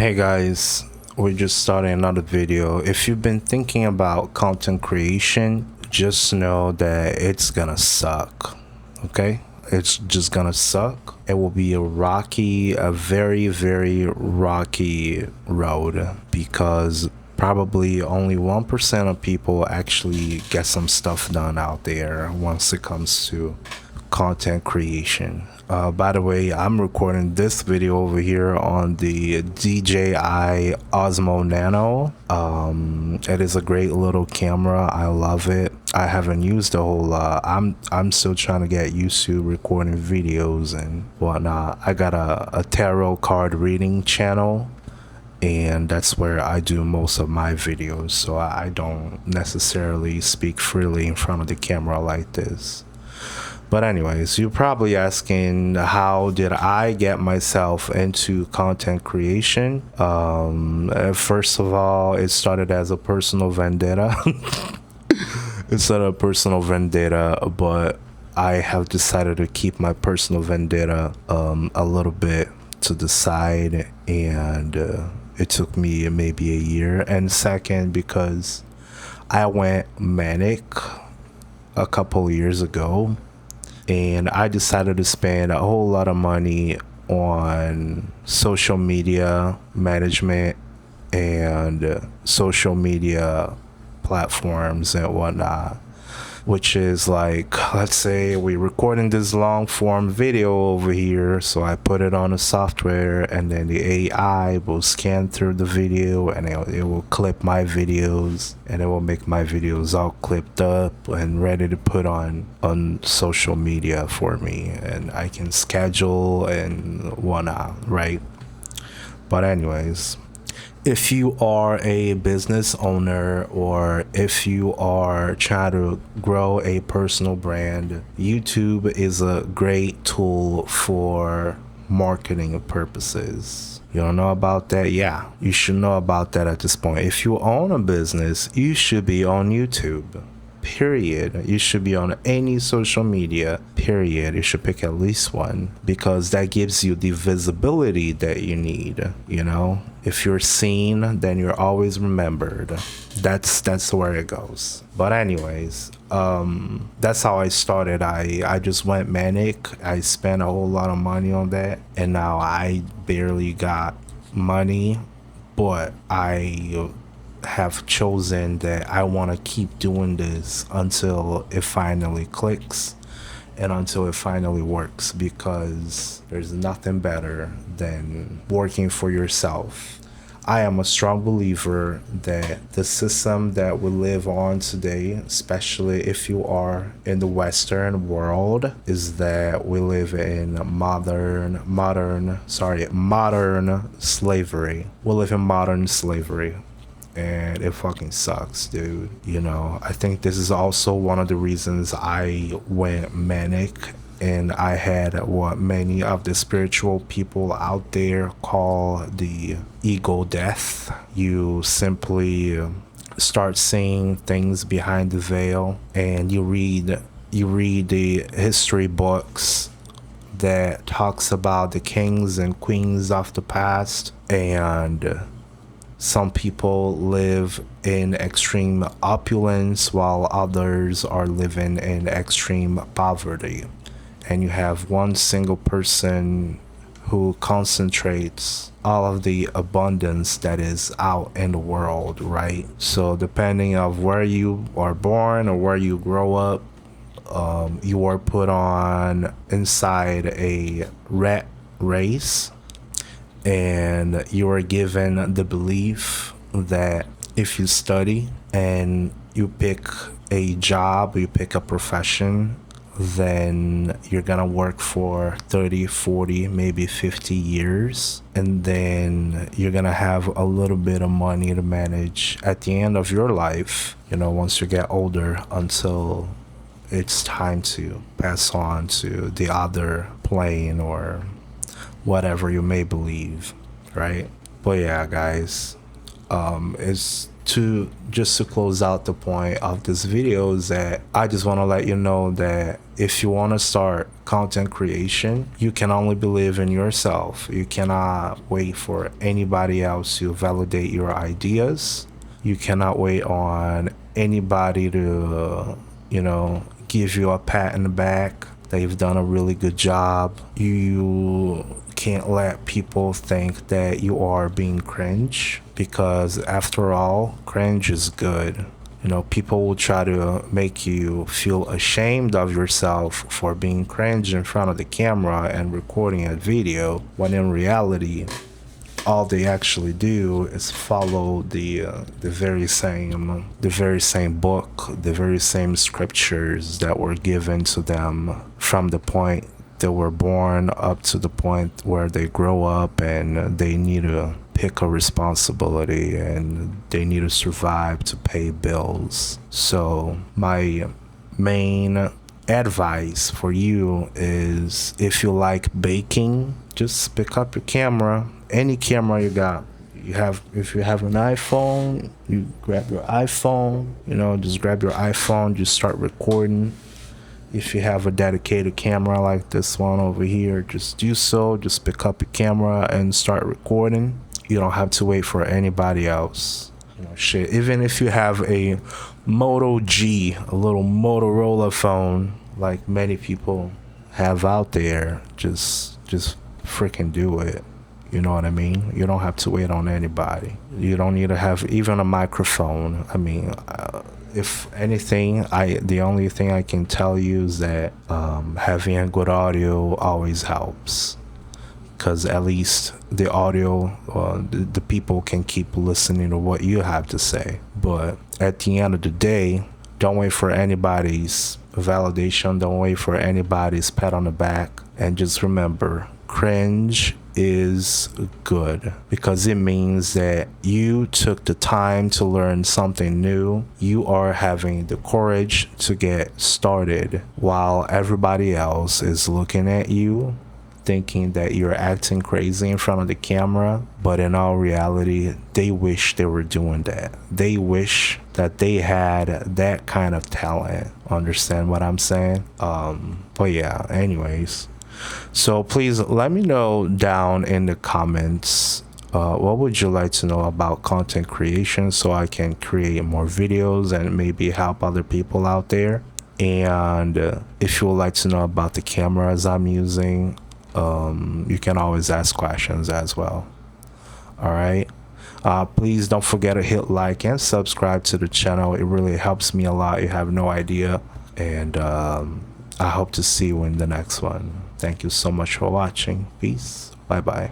Hey guys, we're just starting another video. If you've been thinking about content creation, just know that it's gonna suck. Okay? It's just gonna suck. It will be a very, very rocky road because probably only 1% of people actually get some stuff done out there once it comes to content creation. By the way, I'm recording this video over here on the DJI Osmo Nano. It is a great little camera. I love it. I haven't used a whole lot. I'm still trying to get used to recording videos and whatnot. I got a tarot card reading channel, and that's where I do most of my videos. So I don't necessarily speak freely in front of the camera like this. But anyways, you're probably asking, how did I get myself into content creation? First of all, it started as a personal vendetta. But I have decided to keep my personal vendetta a little bit to the side, and it took me maybe a year. And second, because I went manic a couple years ago, and I decided to spend a whole lot of money on social media management and social media platforms and whatnot, which is like, let's say we're recording this long form video over here, so I put it on a software, and then the AI will scan through the video, and it will clip my videos, and it will make my videos all clipped up and ready to put on social media for me, and I can schedule and whatnot, right? But anyways, if you are a business owner, or if you are trying to grow a personal brand, YouTube is a great tool for marketing purposes. You don't know about that? Yeah, you should know about that at this point. If you own a business, you should be on YouTube. Period. You should be on any social media, period. You should pick at least one, because that gives you the visibility that you need. You know, if you're seen, then you're always remembered. That's where it goes. But anyways, that's how I started. I just went manic. I spent a whole lot of money on that, and now I barely got money, but I have chosen that I want to keep doing this until it finally clicks and until it finally works, because there's nothing better than working for yourself. I am a strong believer that the system that we live on today, especially if you are in the Western world, is that we live in modern slavery. We live in modern slavery. And it fucking sucks, dude. You know, I think this is also one of the reasons I went manic, and I had what many of the spiritual people out there call the ego death. You simply start seeing things behind the veil, and you read the history books that talks about the kings and queens of the past, and some people live in extreme opulence while others are living in extreme poverty. And you have one single person who concentrates all of the abundance that is out in the world, right? So depending of where you are born or where you grow up, you are put on inside a rat race, and you are given the belief that if you study and you pick a job, you pick a profession, then you're gonna work for 30, 40, maybe 50 years, and then you're gonna have a little bit of money to manage at the end of your life, you know, once you get older, until it's time to pass on to the other plane or whatever you may believe, right? But yeah, guys, it's just to close out the point of this video, is that I just want to let you know that if you want to start content creation, you can only believe in yourself. You cannot wait for anybody else to validate your ideas. You cannot wait on anybody to, give you a pat in the back that you've done a really good job. You can't let people think that you are being cringe, because after all, cringe is good. People will try to make you feel ashamed of yourself for being cringe in front of the camera and recording a video, when in reality, all they actually do is follow the very same book, the very same scriptures that were given to them from the point they were born up to the point where they grow up and they need to pick a responsibility and they need to survive to pay bills. So my main advice for you is, if you like baking, just pick up your camera, any camera you got. If you have an iPhone, you grab your iPhone, just grab your iPhone, just start recording. If you have a dedicated camera like this one over here, just do so. Just pick up your camera and start recording. You don't have to wait for anybody else. Even if you have a Moto G, a little Motorola phone, like many people have out there, just freaking do it. You know what I mean? You don't have to wait on anybody. You don't need to have even a microphone. If anything, the only thing I can tell you is that having a good audio always helps, because at least the audio, the people can keep listening to what you have to say. But at the end of the day, don't wait for anybody's validation. Don't wait for anybody's pat on the back. And just remember, cringe is good, because it means that you took the time to learn something new. You are having the courage to get started, while everybody else is looking at you thinking that you're acting crazy in front of the camera. But in all reality, they wish they were doing that. They wish that they had that kind of talent. Understand what I'm saying? But yeah, anyways, so please let me know down in the comments, what would you like to know about content creation, so I can create more videos and maybe help other people out there. And if you would like to know about the cameras I'm using, you can always ask questions as well. All right. Please don't forget to hit like and subscribe to the channel. It really helps me a lot. You have no idea. And I hope to see you in the next one. Thank you so much for watching. Peace. Bye bye.